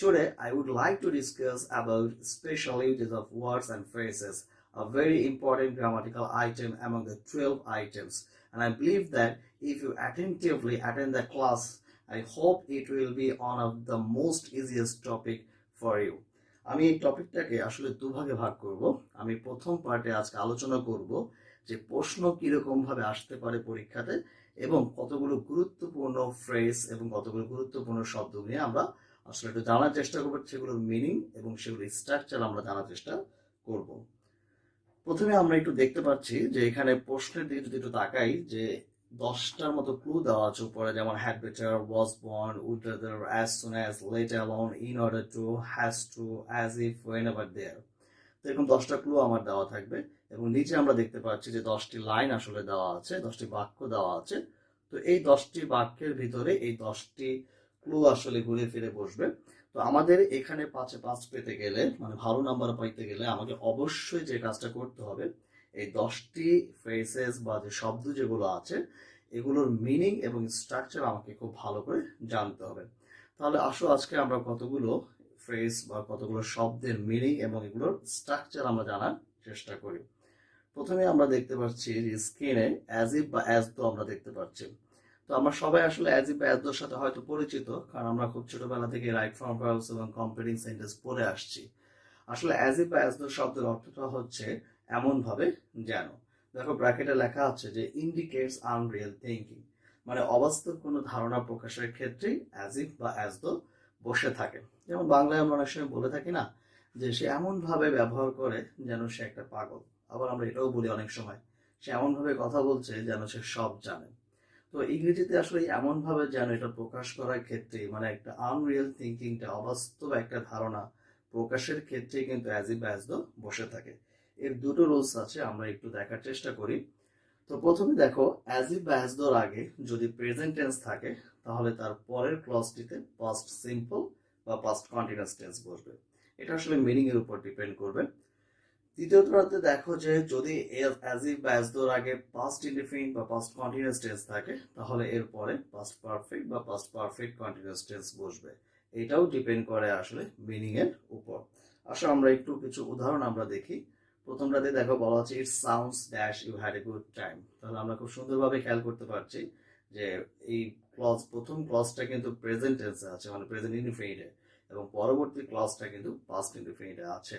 Today, I would like to discuss about special uses of words and phrases, a very important grammatical item among the 12 items. And I believe that if you attentively attend the class, I hope it will be one of the most easiest topic for you. আমি এই টপিকটাকে আসলে দুভাগে ভাগ করব। আমি প্রথম পার্টে আজকে আলোচনা করব যে প্রশ্ন কিরকম ভাবে আসতে পারে পরীক্ষাতে এবং কতগুলো গুরুত্বপূর্ণ ফ্রেজ এবং কতগুলো গুরুত্বপূর্ণ শব্দ নিয়ে আমরা আসলে একটু জানার চেষ্টা করবো, সেগুলোর মিনিং এবং সেগুলোর স্ট্রাকচার আমরা জানার চেষ্টা করব। প্রথমে আমরা একটু দেখতে পাচ্ছি যে এখানে প্রশ্নের দিকে যদি একটু তাকাই যে 10টার মতো ক্লু দেওয়া আছে উপরে, যেমন had better, was born, would rather, as soon as, let alone, in order to, has to, as if, whenever there. তো এরকম 10টা ক্লু আমার দেওয়া থাকবে এবং নিচে আমরা দেখতে পাচ্ছি যে 10টি লাইন আসলে দেওয়া আছে, 10টি বাক্য দেওয়া আছে। তো এই 10টি বাক্যের ভিতরে এই 10টি ক্লু আসলে ঘুরে ফিরে বসবে। তো আমাদের এখানে 5-5 পেতে গেলে, মানে ভালো নাম্বার পাইতে গেলে আমাকে অবশ্যই যে কাজটা করতে হবে, এই 10টি ফ্রেজেস বা যে শব্দ যেগুলো আছে এগুলোর মিনিং এবং স্ট্রাকচার আমাকে খুব ভালো করে জানতে হবে। তাহলে আসো আজকে আমরা কতগুলো ফ্রেজ বা কতগুলো শব্দের মিনিং এবং এগুলোর স্ট্রাকচার আমরা জানার চেষ্টা করি। প্রথমে আমরা দেখতে পাচ্ছি যে স্ক্রিনে অ্যাজ ইফ বা অ্যাজ দো আমরা দেখতে পাচ্ছি। তো আমরা সবাই আসলে অ্যাজ ইফ বা অ্যাজ দোর সাথে হয়তো পরিচিত, কারণ আমরা খুব ছোটবেলা থেকে রাইট ফর্ম ভার্বস এবং কম্প্লিটিং সেন্টেন্স পড়ে আসছি। আসলে অ্যাজ ইফ বা অ্যাজ দো শব্দের অর্থটা হচ্ছে এমন ভাবে যেন। দেখো ব্র্যাকেটে লেখা আছে যে ইন্ডিকেটস আনরিয়েল থিঙ্কিং, মানে অবাস্তব কোনো ধারণা প্রকাশের ক্ষেত্রেই অ্যাজ ইফ বা অ্যাজ দো বসে থাকে। যেমন বাংলায় আমরা অনেক সময় বলে থাকি না যে সে এমন ভাবে ব্যবহার করে যেন সে একটা পাগল। আবার আমরা এটাও বলি অনেক সময় সে এমন ভাবে কথা বলছে যেন সে সব জানে। তো ইংরেজিতে আসলে এমন ভাবে যেন এটা প্রকাশ করার ক্ষেত্রে, মানে একটা আনরিয়েল থিঙ্কিংটা, অবাস্তব একটা ধারণা প্রকাশের ক্ষেত্রে কিন্তু অ্যাজ ইফ অ্যাজ দো বসে থাকে। এর দুটো রুলস আছে, আমরা একটু দেখার চেষ্টা করি। তো প্রথমে দেখো অ্যাজ ইফ বা অ্যাজ দোর আগে যদি প্রেজেন্ট টেন্স থাকে তাহলে তার পরের ক্লজটিতে পাস্ট সিম্পল বা পাস্ট কন্টিনিউয়াস টেন্স বসবে। এটা আসলে মিনিং এর উপর ডিপেন্ড করবে। দ্বিতীয়টাতে দেখো যে যদি অ্যাজ ইফ বা অ্যাজ দোর আগে পাস্ট ইনডিফিনিট বা পাস্ট কন্টিনিউয়াস টেন্স থাকে তাহলে এর পরে পাস্ট পারফেক্ট বা পাস্ট পারফেক্ট কন্টিনিউয়াস টেন্স বসবে। এটাও ডিপেন্ড করে আসলে মিনিং এর উপর। আসলে আমরা একটু কিছু উদাহরণ আমরা দেখি। প্রথমটাতে দেখো বলা হচ্ছে it sounds dash you had a good time. তাহলে আমরা খুব সুন্দরভাবে খেয়াল করতে পারছি যে এই প্রথম ক্লজটা কিন্তু প্রেজেন্ট টেন্সে আছে, মানে প্রেজেন্ট ইনডিফিনিটে, এবং পরবর্তী ক্লজটা কিন্তু পাস্ট ইনডিফিনিটে আছে।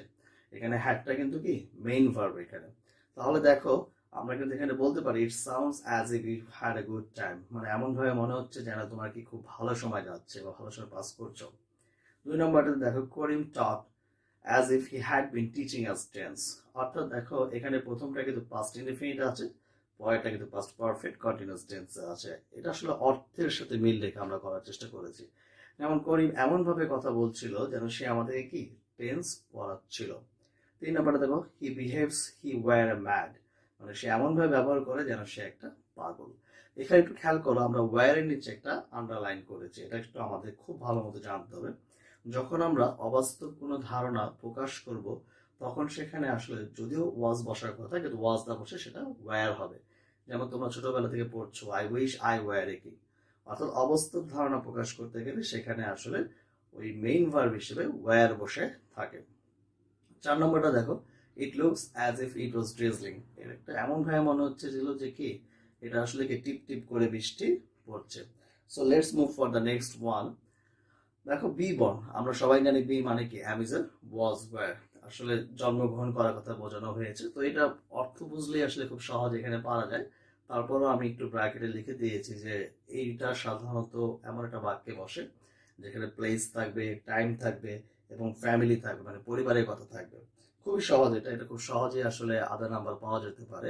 এখানে হ্যাডটা কিন্তু কি মেইন ভার্ব এখানে। তাহলে দেখো আমরা কিন্তু এখানে বলতে পারি it sounds as if you had a good time, মানে এমন ভাবে মনে হচ্ছে যেন তোমার কি খুব ভালো সময় যাচ্ছে বা ভালো সময় পাস করছো। 2 নম্বরটাতে দেখো Karim talk as if he had been teaching us tense. অর্থাৎ দেখো এখানে প্রথমটা কিন্তু পাস্ট ইনডিফিনিট আছে, পরেরটা কিন্তু পাস্ট পারফেক্ট কন্টিনিউয়াস টেন্স আছে। এটা আসলে অর্থের সাথে মিল রেখে আমরা করার চেষ্টা করেছি। যেমন করিম এমন ভাবে কথা বলছিল যেন সে আমাদেরকে কি টেন্স পড়াচ্ছিল। 3 নম্বরে দেখো he behaves he were mad, মানে সে এমন ভাবে ব্যবহার করে যেন সে একটা পাগল। এখানে একটু খেয়াল করো আমরা ওয়্যার এর নিচে একটা আন্ডারলাইন করেছি, এটা একটু আমাদের খুব ভালো মতো জানতে হবে। যখন আমরা অবাস্তব কোনো ধারণা প্রকাশ করব তখন সেখানে আসলে যদিও ওয়াজ বসার কথা কিন্তু ওয়াজ না বসে সেটা ওয়্যার হবে। যেমন তোমরা ছোটবেলা থেকে পড়ছো আই উইশ আই ওয়্যার এ কি, অর্থাৎ অবাস্তব ধারণা প্রকাশ করতে গেলে সেখানে আসলে ওই মেইন ভার্ব হিসেবে ওয়্যার বসে থাকে। 4 নম্বরটা দেখো it looks as if it was drizzling. এর একটা এমন ভাবে মনে হচ্ছে যে কি এটা আসলে কি টিপ টিপ করে বৃষ্টি পড়ছে। So let's move for the next one. দেখো বি বর্ন, আমরা সবাই জানি বি মানে কি অ্যামিজার ওয়াজ ওয়্যার, আসলে জন্মগ্রহণ করার কথা বোঝানো হয়েছে। তো এটা অর্থ বুঝলেই আসলে খুব সহজ এখানে পারা যায়। তারপরও আমি একটু ব্র্যাকেটে লিখে দিয়েছি যে এইটা সাধারণত এমন একটা বাক্যে বসে যেখানে প্লেস থাকবে, টাইম থাকবে এবং ফ্যামিলি থাকবে, মানে পরিবারের কথা থাকবে। খুবই সহজ এটা, এটা খুব সহজে আসলে আধা নাম্বার পাওয়া যেতে পারে।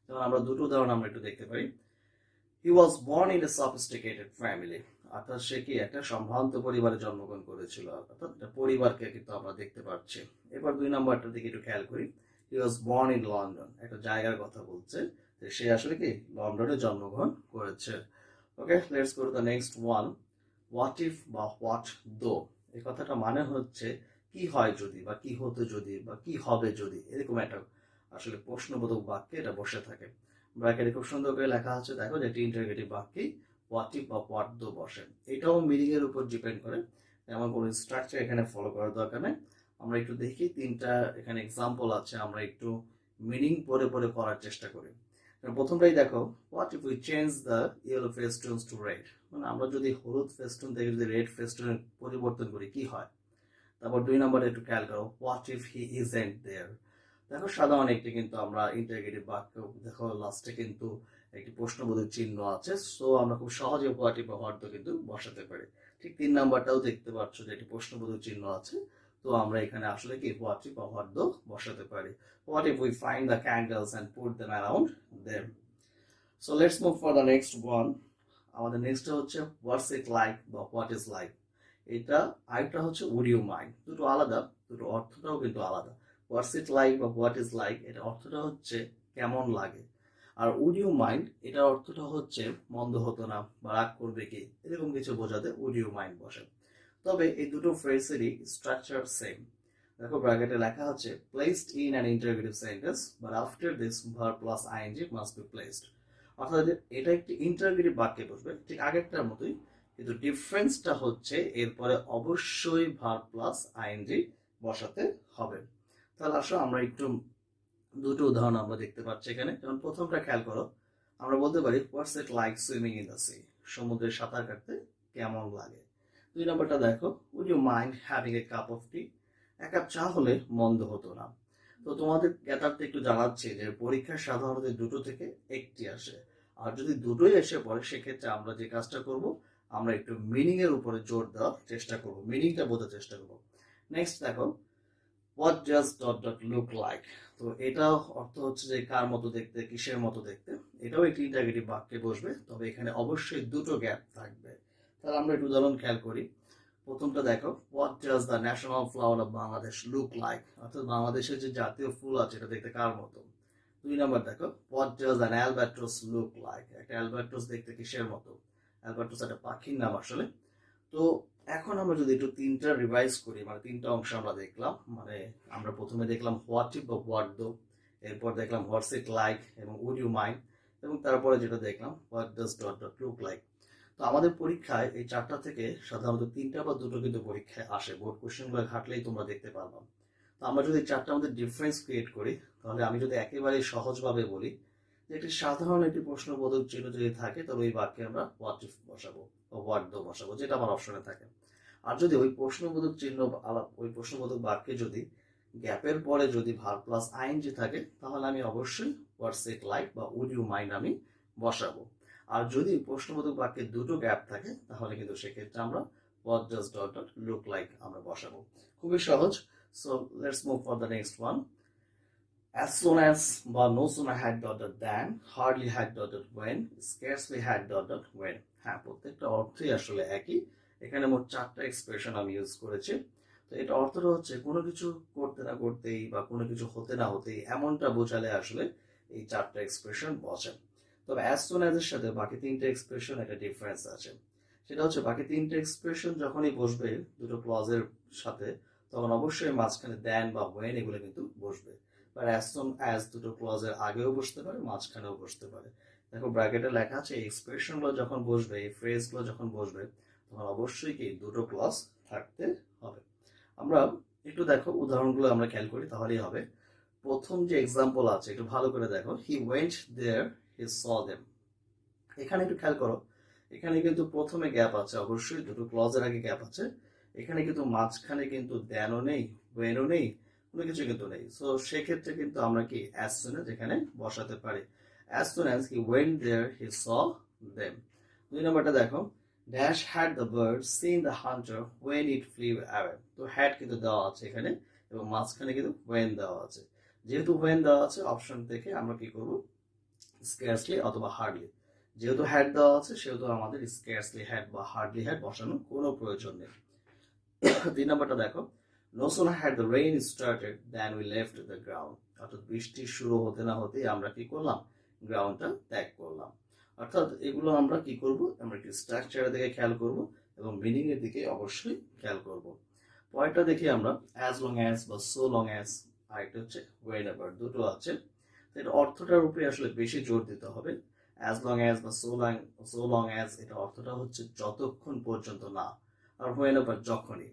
যেমন আমরা দুটো উদাহরণ আমরা একটু দেখতে পারি। He was born in a sophisticated family, অর্থাৎ সে কি একটা সম্ভ্রান্ত পরিবারে জন্মগ্রহণ করেছিল, অর্থাৎ একটা পরিবারকে কিন্তু আমরা দেখতে পাচ্ছি। এবার 2 নম্বরটার দিকে একটু খেয়াল করি। হি ওয়াজ বর্ন ইন লন্ডন, একটা জায়গার কথা বলছে যে সে আসলে কি লন্ডনে জন্মগ্রহণ করেছে। Okay, let's go to the next one. What if বা হোয়াট দো, এই কথাটা মানে হচ্ছে কি হয় যদি বা কি হতো যদি বা কি হবে যদি, এরকম একটা আসলে প্রশ্নবোধক বাক্যে এটা বসে থাকে। ব্র্যাকেটে খুব সুন্দর করে লেখা আছে, দেখো যে একটি ইন্টারোগেটিভ বাক্যে হোয়াট ইফ বা হোয়াট দো বসে। এটাও মিনিং এর উপর ডিপেন্ড করে এমন কোনো স্ট্রাকচার এখানে ফলো করার দরকার নেই। আমরা একটু দেখি তিনটা এখানে এক্সাম্পল আছে, আমরা একটু মিনিং পরে পরে করার চেষ্টা করি। প্রথমটাই দেখো, what if we change the yellow festoons to red, মানে আমরা যদি হলুদ ফেস্টুন থেকে যদি রেড ফেস্টুনে পরিবর্তন করি কি হয়। তারপর 2 নম্বরে একটু খেয়াল করো, হোয়াট ইফ হি ইজন্ট দেয়ার। দেখো সাধারণ একটি কিন্তু আমরা ইন্টারোগেটিভ বাক্য, দেখো লাস্টে কিন্তু একটি প্রশ্নবোধক চিহ্ন আছে, সো আমরা খুব সহজে হোয়াট ইফ বা হোয়াট দ্য কিন্তু বসাতে পারি। ঠিক 3 নাম্বারটাও দেখতে পাচ্ছ যে একটি প্রশ্নবোধক চিহ্ন আছে, তো আমরা এখানে আসলে কি হোয়াট ইফ বা হোয়াট দ্য বসাতে পারি। What if we find the candles and put them around them. So let's move for the next one. আমাদের নেক্সট হচ্ছে হোয়াটস ইট লাইক বা হোয়াট ইজ লাইক। এটা আরেকটা হচ্ছে উড ইউ মাইন্ড, দুটো আলাদা, দুটো অর্থটাও কিন্তু আলাদা। হোয়াটস ইট লাইক বা হোয়াট ইজ লাইক এটা অর্থটা হচ্ছে কেমন লাগে, আর উড ইউ মাইন্ড এটার অর্থটা হচ্ছে মন্দ হতো না বা রাগ করবে কি, এরকম কিছু বোঝাতে উড ইউ মাইন্ড বসে। তবে এই দুটো ফ্রেজেরই স্ট্রাকচার সেম। দেখো ব্র্যাকেটে লেখা আছে placed in an interrogative sentence but after this verb plus ING must be placed. অর্থাৎ এটা একটি ইন্টারোগেটিভ বাক্যে বসবে ঠিক আগেরটার মতোই, কিন্তু ডিফারেন্সটা হচ্ছে এরপরে অবশ্যই ভার্ব প্লাস আইএনজি বসাতে হবে। তাহলে আসো আমরা একটু দুটো উদাহরণ আমরা দেখতে পাচ্ছি এখানে। যেমন প্রথমটা খেয়াল করো, আমরা বলতে পারি what's it like swimming in the sea, সমুদ্রে সাঁতার কাটতে কেমন লাগে। 2 নম্বরটা দেখো, would you mind having a cup of tea, এক কাপ চা হলে মন্দ হতো না। তো তোমাদের জ্ঞাতার্থে একটু জানাচ্ছি যে পরীক্ষা সাধারণত দুটো থেকে একটি আসে, আর যদি দুটোই এসে পড়ে সেক্ষেত্রে আমরা যে কাজটা করব, আমরা একটু মিনিং এর উপরে জোর দেওয়ার চেষ্টা করব, মিনিংটা বোঝার চেষ্টা করব। নেক্সট দেখো, what just dot dot look like. তো এটা অর্থ হচ্ছে যে কার মতো দেখতে, কিসের মতো দেখতে। এটাও একটি ইন্টারোগেটিভ বাক্যে বসবে, তবে এখানে অবশ্যই দুটো গ্যাপ থাকবে। তাহলে আমরা একটু উদাহরণ খেয়াল করি। প্রথমটা দেখো, what does the national flower of Bangladesh look like, অর্থাৎ বাংলাদেশের যে জাতীয় ফুল আছে এটা দেখতে কার মতো। 2 নম্বর দেখো, what does an Albatross look like, একটা অ্যালবাট্রস দেখতে কিসের মতো। অ্যালবাট্রস একটা পাখির নাম আসলে। তো এখন আমরা যদি একটু তিনটা রিভাইজ করি, মানে তিনটা অংশ আমরা দেখলাম, মানে আমরা প্রথমে দেখলাম হোয়াট ইফ বা হোয়াট দো, এরপর দেখলাম হোয়াটস ইট লাইক এবং উড ইউ মাইন্ড, এবং তারপরে যেটা দেখলাম what does dot dot look like. তো আমাদের পরীক্ষায় এই চারটা থেকে সাধারণত তিনটা বা দুটো কিন্তু পরীক্ষায় আসে, বোর্ড কোশ্চেনগুলো ঘাটলেই তোমরা দেখতে পারবা। তো আমরা যদি চারটার মধ্যে ডিফারেন্স ক্রিয়েট করি, তাহলে আমি যদি একেবারে সহজভাবে বলি যে একটি সাধারণ একটি প্রশ্নবোধক চিহ্ন যদি থাকে, তাহলে ওই বাক্যে আমরা হোয়াট ইফ বসাবো বা হোয়াট দো বসাবো, যেটা আমার অপশনে থাকে। আর যদি ওই প্রশ্নবোধক চিহ্ন ওই প্রশ্নবোধক বাক্যে যদি গ্যাপের পরে যদি ভার্ব প্লাস আইএনজি থাকে, তাহলে আমি অবশ্যই হোয়াটস ইট লাইক বা উড ইউ মাইন্ড আমি বসাবো। আর যদি প্রশ্নবোধক বাক্যে দুটো গ্যাপ থাকে, তাহলে কিন্তু সেক্ষেত্রে আমরা what does dot dot look like আমরা বসাবো। খুবই সহজ। So let's move for the next one. As soon as বা no sooner had dot dot than, hardly had dot dot when, scarcely had dot dot when। হ্যাঁ, প্রত্যেকটা অর্থই আসলে একই। এখানে মোট 4টা এক্সপ্রেশন আমি ইউজ করেছি। তো এটা অর্থটা হচ্ছে কোনো কিছু করতে না করতেই বা কোনো কিছু হতে না হতেই এমনটা বোঝালে আসলে এই 4টা এক্সপ্রেশন বসে। তবে অ্যাজ সুন অ্যাজ এর সাথে বাকি 3টে এক্সপ্রেশন একটা ডিফারেন্স আছে। সেটা হচ্ছে বাকি 3টে এক্সপ্রেশন যখনই বসবে দুটো ক্লজের সাথে, তখন অবশ্যই মাঝখানে দেন বা ওয়েন এগুলো কিন্তু বসবে। আর অ্যাজ সুন অ্যাজ দুটো ক্লজের আগেও বসতে পারে, মাঝখানেও বসতে পারে। দেখো ব্র্যাকেটে লেখা আছে এই এক্সপ্রেশনগুলো যখন বসবে, এই ফ্রেজগুলো যখন বসবে, তখন অবশ্যই কি দুটো ক্লজ থাকতে হবে। আমরা একটু দেখো উদাহরণগুলো আমরা খেয়াল করি, তাহলেই হবে। প্রথম যে এক্সাম্পল আছে একটু ভালো করে দেখো, হি went there he saw them. এখানে একটু খেয়াল করো, এখানে কিন্তু প্রথমে গ্যাপ আছে, অবশ্যই দুটো ক্লজের আগে গ্যাপ আছে। এখানে কিন্তু মাঝখানে কিন্তু দেনও নেই, ওয়েনও নেই, কোনো কিছু কিন্তু নেই। সো সেক্ষেত্রে কিন্তু আমরা কি অ্যাজ সুন এজ এখানে বসাতে পারি। As soon as he went there he saw them. 2 নম্বরটা দেখো, dash had the bird seen the hunter when it flew away. তো হ্যাড কিন্তু দেওয়া আছে এখানে, এবং মাঝখানে কিন্তু ওয়েন দেওয়া আছে। যেহেতু ওয়েন দেওয়া আছে, অপশন থেকে আমরা কি করব, স্কেয়ারসলি অথবা হার্ডলি। যেহেতু হ্যাড দেওয়া আছে সেহেতু আমাদের স্কেয়ারসলি হ্যাড বা হার্ডলি হ্যাড বসানোর কোনো প্রয়োজন নেই। 3 নম্বরটা দেখো, no sooner had the rain started than we left the ground। অর্থাৎ বৃষ্টি শুরু হতে না হতেই আমরা কি করলাম, গ্রাউন্ডটা ত্যাগ করলাম। অর্থাৎ এগুলো আমরা কি করব, আমরা একটি স্ট্রাকচারের দিকে খেয়াল করব এবং মিনিং এর দিকে অবশ্যই খেয়াল করব। পরেরটা দেখি আমরা, as long as বা so long as, আর একটা হচ্ছে whenever, দুটো আছে। এটা অর্থটার উপরে আসলে বেশি জোর দিতে হবে। as long as বা so long as, এটা অর্থটা হচ্ছে যতক্ষণ পর্যন্ত না। আর whenever যখনই।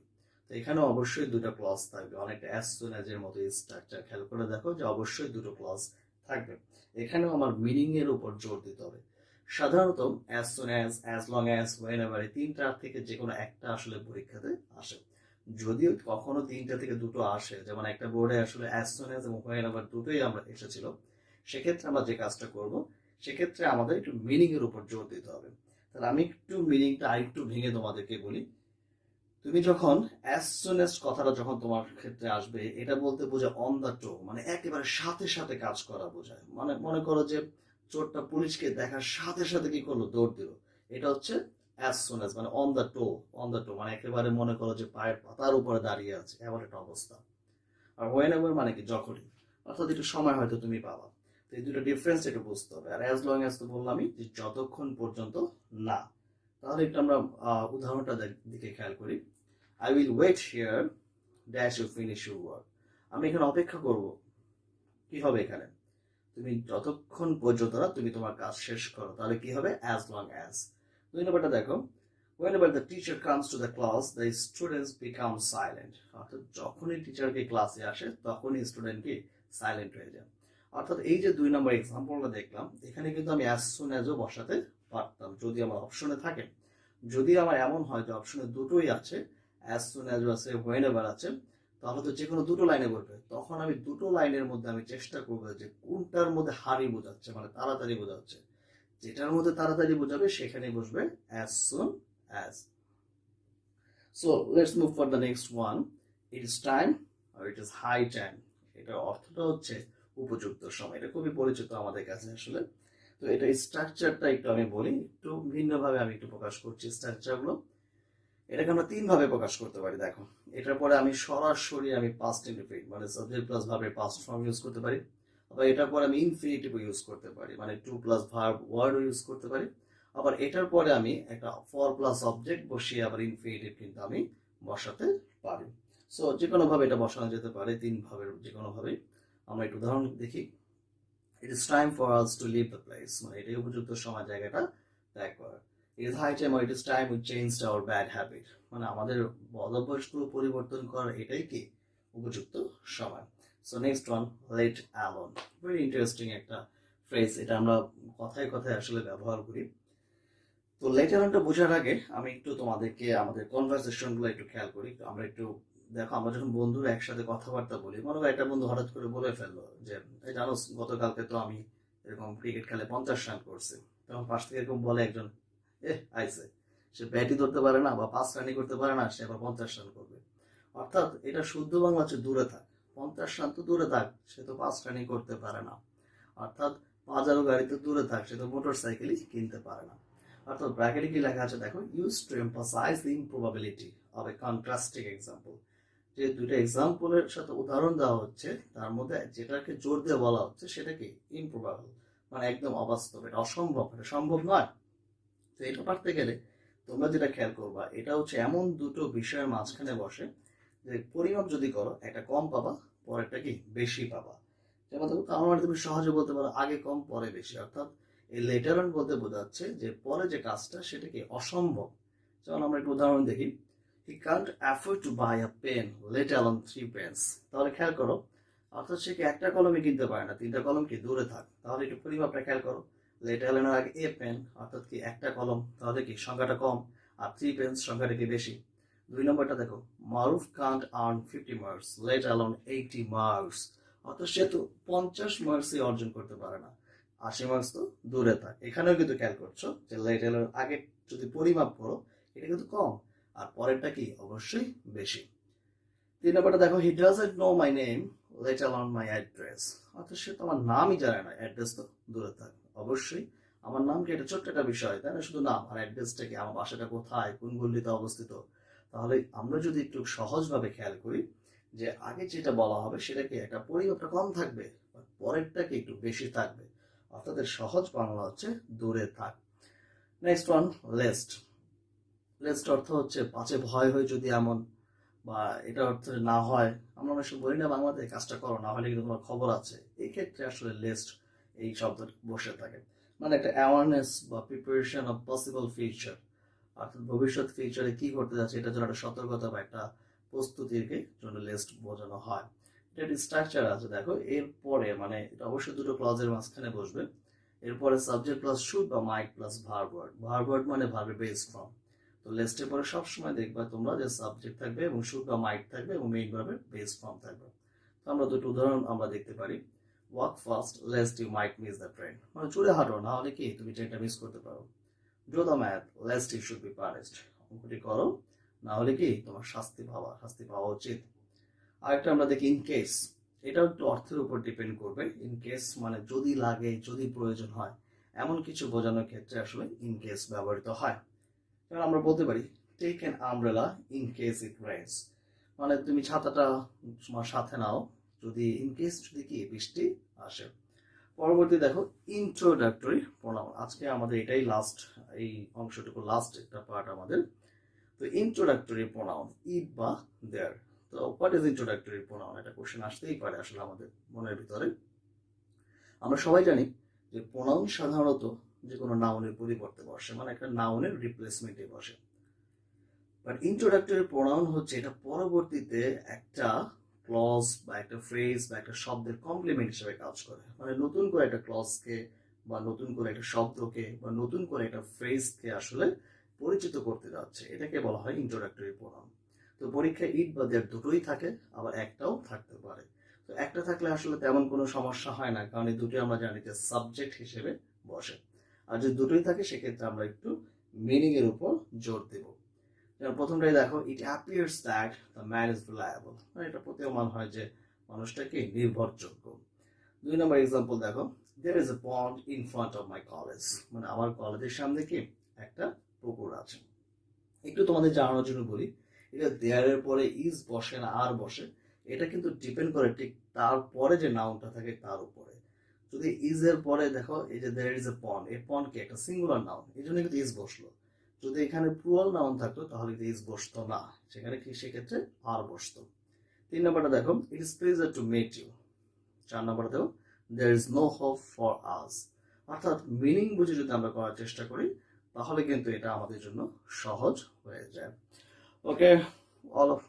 তো এখানে অবশ্যই দুটো ক্লজ থাকবে, অনেকটা as soon as এর মতো স্ট্রাকচার খেয়াল করে দেখো যে অবশ্যই দুটো ক্লজ থাকবে। এখানেও আমার মিনিং এর উপর জোর দিতে হবে। সাধারণত as soon as long as, whenever এই তিনটা থেকে যে কোনো একটা আসলে পরীক্ষাতে আসে। যদিও কখনো তিনটা থেকে দুটো আসে, যেমন একটা বোর্ডে আসলে as soon as এবং whenever দুটোই আমরা এসেছিল, সেক্ষেত্রে আমরা যে কাজটা করব, সেক্ষেত্রে আমাদের একটু মিনিং এর উপর জোর দিতে হবে। তাহলে আমি একটু মিনিংটা আরেকটু ভেঙে তোমাদেরকে বলি। তুমি যখন as soon as কথাটা যখন তোমার ক্ষেত্রে আসবে, এটা বলতে বোঝায় অন দ্য টো, মানে একেবারে সাথে সাথে কাজ করা বোঝায়। মানে মনে করো যে চোরটা পুলিশকে দেখার সাথে সাথে কি করলো, দৌড় দিল। এটা হচ্ছে as soon as, মানে on the toe. On the toe মানে একেবারে মনে করো যে পায়ের পাতার উপরে দাঁড়িয়ে আছে, এমন একটা অবস্থা। আর whenever মানে কি যখনই, অর্থাৎ একটু সময় হয়তো তুমি পাবা। তো এই দুটো ডিফারেন্স একটু বুঝতে হবে। আর as long as তো বললামই যে যতক্ষণ পর্যন্ত না। তাহলে একটু আমরা উদাহরণটা দিকে খেয়াল করি। I will wait here dash you finish your work. আমি এখানে অপেক্ষা করব, কি হবে এখানে, তুমি যতক্ষণ পর্যন্ত না তুমি তোমার কাজ শেষ করো, তাহলে কি হবে as long as। দুই নম্বরটা দেখো, whenever the teacher comes to the class the students become silent. অর্থাৎ যখনই টিচারকে ক্লাসে আসে তখনই স্টুডেন্ট কি সাইলেন্ট হয়ে যায়। অর্থাৎ এই যে দুই নম্বর এক্সাম্পলটা দেখলাম, এখানে কিন্তু আমি as soon as ও বসাতে পারতাম যদি আমার অপশনে থাকে। যদি আমার এমন হয় যে অপশনে দুটোই আছে, as soon as আছে, whenever আছে, তাহলে তো যে কোনো দুটো লাইনে বলবে। তখন আমি দুটো লাইনের মধ্যে আমি চেষ্টা করবো যে কোনটার মধ্যে হারি বোঝাচ্ছে, মানে তাড়াতাড়ি বোঝাচ্ছে। যেটার মধ্যে তাড়াতাড়ি বোঝাবে সেখানে বসবে as soon as. So let's move for the next one. It is time or it is high time. এটার অর্থটা হচ্ছে উপযুক্ত সময়। এটা খুবই পরিচিত আমাদের কাছে আসলে। তো এটা স্ট্রাকচারটা একটু আমি বলি, একটু ভিন্নভাবে আমি একটু প্রকাশ করছি স্ট্রাকচারগুলো। এটাকে আমরা তিন ভাবে প্রকাশ করতে পারি। দেখো, এটার পরে আমি সরাসরি আমি পাস্ট ইনডিফিনিট মানে সাবজেক্ট প্লাস ভার্বের পাস্ট ফর্ম ইউজ করতে পারি। আবার এটার পরে আমি ইনফিনিটিভ ইউজ করতে পারি, মানে to plus verb word use করতে পারি। আবার এটার পরে আমি একটা ফর প্লাস অবজেক্ট বসিয়ে আবার ইনফিনিটিভ কিন্তু আমি বসাতে পারি। সো যে কোনো ভাবে এটা বসানো যেতে পারে, তিন ভাবের যে কোনো ভাবে। আমরা একটু উদাহরণ দেখি। It is time for us to leave the place, মানে এটাই উপযুক্ত সময় জায়গাটা ত্যাগ করা। It is high time or it is time we changed our bad habit, মানে আমাদের বদ অভ্যাসগুলো পরিবর্তন করার এটাই কি উপযুক্ত সময়। So next one, let alone. Very interesting একটা ফ্রেজ, এটা আমরা কথায় কথায় আসলে ব্যবহার করি। তো লেট অ্যালোনটা বোঝার আগে আমি একটু তোমাদেরকে আমাদের কনভারসেশনগুলো একটু খেয়াল করি। আমরা একটু দেখো, আমরা যখন বন্ধুরা একসাথে কথাবার্তা বলি, মনে হয় একটা বন্ধু হঠাৎ করে বলে ফেললো যে এই জানো গতকালকে তো আমি এরকম ক্রিকেট খেলে 50 রান করছি। তখন পাশ থেকে এরকম বলে একজন, আইসে, সে ব্যাটই ধরতে পারে না বা 5 রানই করতে পারে না, সে আবার 50 রান করবে। অর্থাৎ এটা শুদ্ধ বাংলা হচ্ছে দূরে থাক। 50 রান তো দূরে থাক, সে তো 5 রানই করতে পারে না। অর্থাৎ পাজারো গাড়ি তো দূরে থাক, সে তো মোটর সাইকেলই কিনতে পারে না। অর্থাৎ ব্র্যাকেটে কি লেখা আছে দেখো, use to emphasize the improbability of a contrasting example. যে দুটো এক্সাম্পলের সাথে উদাহরণ দেওয়া হচ্ছে, তার মধ্যে যেটাকে জোর দিয়ে বলা হচ্ছে সেটা কি ইমপ্রবাবল, মানে একদম অবাস্তব, এটা অসম্ভব, এটা সম্ভব নয়। তো এটা পারতে গেলে তোমরা যেটা খেয়াল করবা, এটা হচ্ছে এমন দুটো বিষয়ের মাঝখানে বসে যে পরিমাপ যদি করো একটা কম পাবা, পরেরটা কি বেশি পাবা। যেমন তার মানে তুমি সহজে বলতে পারো আগে কম পরে বেশি। অর্থাৎ এই লেটার অন বলতে বোঝাচ্ছে যে পরে যে কাজটা সেটা কি অসম্ভব। যেমন আমরা একটু উদাহরণ দেখি, he can't afford to buy a pen let alone 3 pence. তাহলে খেয়াল করো, অর্থাৎ সে কি একটা কলমে কিনতে পারে না, তিনটা কলম কি দূরে থাক। তাহলে একটু পরিমাপটা খেয়াল করো, লেটার এলেনের আগে এ পেন, অর্থাৎ কি একটা কলম, তাহলে কি সংখ্যাটা কম, আর 3 পেন্স সংখ্যাটা কি বেশি। দুই নম্বরটা দেখো, Maruf can't earn 50 marks let alone 80 marks. অর্থাৎ সে তো 50 মার্কসই অর্জন করতে পারে না, 80 মার্কস তো দূরে থাক। এখানেও কিন্তু খেয়াল করছো যে লেট অ্যালোন আগে যদি পরিমাপ করো এটা কিন্তু কম, আর পরেরটা কি অবশ্যই বেশি। তিন নম্বরটা দেখো, he doesn't know my name let alone my address. অর্থাৎ সে তো আমার নামই জানে না, অ্যাড্রেস তো দূরে থাক। অবশ্যই আমার নাম কি এটা ছোট্ট একটা বিষয়, তাই না, শুধু নাম, আর অ্যাড্রেসটা কি আমার বাসাটা কোথায়, কোন গল্লিতে অবস্থিত। তাহলে আমরা যদি একটু সহজভাবে খেয়াল করি যে আগে যেটা বলা হবে সেটা কি একটা পরিমাপটা কম থাকবে, পরেরটা কি একটু বেশি থাকবে। অর্থাৎ সহজ বাংলা হচ্ছে দূরে থাক। Next one, least. লেস্ট অর্থ হচ্ছে পাছে ভয় হয় যদি এমন, বা এটা অর্থ না হয়, আমরা অনেক সময় বলি না বাংলাতে কাজটা করো না হলে কিন্তু তোমার খবর আছে। এই ক্ষেত্রে আসলে লেস্ট এই শব্দ বসে থাকে, মানে একটা অ্যাওয়ারনেস বা প্রিপারেশন অফ পসিবল ফিউচার। অর্থাৎ ভবিষ্যৎ ফিউচারে কি ঘটতে যাচ্ছে এটা জন্য একটা সতর্কতা বা একটা প্রস্তুতির জন্য লেস্ট বোঝানো হয়। এটা একটা স্ট্রাকচার আছে দেখো, এরপরে মানে এটা অবশ্যই দুটো ক্লজের মাঝখানে বসবে। এরপরে সাবজেক্ট প্লাস শুড বা might plus verb word. Verb word মানে ভার্বের বেস ফর্ম। তো লিস্টের পরে সবসময় দেখবা তোমরা যে সাবজেক্ট থাকবে এবং শুড বা মাইট থাকবে এবং মেইন ভার্বের বেস ফর্ম থাকবে। তো আমরা দুটো উদাহরণ আমরা দেখতে পারি। Walk fast lest you might miss the train, মানে জোরে হাঁটো না হলে কি তুমি ট্রেনটা মিস করতে পারো। Do the math lest you should be punished, অঙ্কটি করো না হলে কি তোমার শাস্তি পাওয়া উচিত। আরেকটা আমরা দেখি ইন কেস, এটাও একটু অর্থের উপর ডিপেন্ড করবে। ইন কেস মানে যদি লাগে, যদি প্রয়োজন হয়, এমন কিছু বোঝানোর ক্ষেত্রে আসলে ইন কেস ব্যবহৃত হয়। যেমন আমরা বলতে পারি take an umbrella in case it rains, মানে তুমি ছাতাটা তোমার সাথে নাও যদি ইন কেস যদি কি বৃষ্টি আসে। পরবর্তী দেখো ইন্ট্রোডাক্টরি প্রোনাউন। আজকে আমাদের এটাই লাস্ট, এই অংশটুকু লাস্ট একটা পার্ট আমাদের। তো ইন্ট্রোডাক্টরি প্রোনাউন ইট বা দেয়ার। তো হোয়াট ইজ ইন্ট্রোডাক্টরি প্রোনাউন, এটা কোশ্চেন আসতেই পারে আসলে আমাদের মনের ভিতরে। আমরা সবাই জানি যে প্রোনাউন সাধারণত যে কোনো নাউনের পরিবর্তে বসে, মানে একটা নাউনের রিপ্লেসমেন্টে বসে। বাট ইন্ট্রোডাক্টরি প্রোনাউন হচ্ছে এটা পরবর্তীতে একটা ক্লজ বা একটা ফ্রেজ বা একটা শব্দের কমপ্লিমেন্ট হিসেবে কাজ করে। মানে নতুন করে একটা ক্লজকে বা নতুন করে একটা শব্দকে বা নতুন করে একটা ফ্রেজকে আসলে পরিচিত করতে যাচ্ছে, এটাকে বলা হয় ইন্ট্রোডাক্টরি প্রোনাউন। তো পরীক্ষায় ইট বা দেয়ার দুটোই থাকে, আবার একটাও থাকতে পারে। তো একটা থাকলে আসলে তেমন কোনো সমস্যা হয় না, কারণ এই দুটোই আমরা জানি যে সাবজেক্ট হিসেবে বসে। আর যদি দুটোই থাকে সেক্ষেত্রে আমরা একটু মিনিং এর উপর জোর দেব। যেমন প্রথমটাই দেখো it appears that the man is reliable, মানে এটা প্রতীয়মান হয় যে মানুষটাকে নির্ভরযোগ্য। 2 নম্বর এক্সাম্পল দেখো there is a pond in front of my college, মানে আমার কলেজের সামনে কি একটা পুকুর আছে। একটু তোমাদের জানানোর জন্য বলি, এটা দেয়ারের পরে ইজ বসে না আর বসে, এটা কিন্তু ডিপেন্ড করে ঠিক তারপরে যে নাউনটা থাকে তার উপরে। যদি ইজ এর পরে দেখো এই যে দেয়ার ইজ এ পন্ড, এই পন্ড কি একটা সিঙ্গুলার নাউন, এই জন্য কিন্তু ইজ বসলো। যদি এখানে প্লুরাল নাউন থাকতো তাহলে কিন্তু ইজ বসতো না, সেখানে কি সেক্ষেত্রে আর বসতো। 3 নম্বরটা দেখো it is pleasure to meet you. 4 নম্বরটা দেখো there is no hope for us. অর্থাৎ মিনিং বুঝে যদি আমরা করার চেষ্টা করি তাহলে কিন্তু এটা আমাদের জন্য সহজ হয়ে যায়। ওকে, অল অফ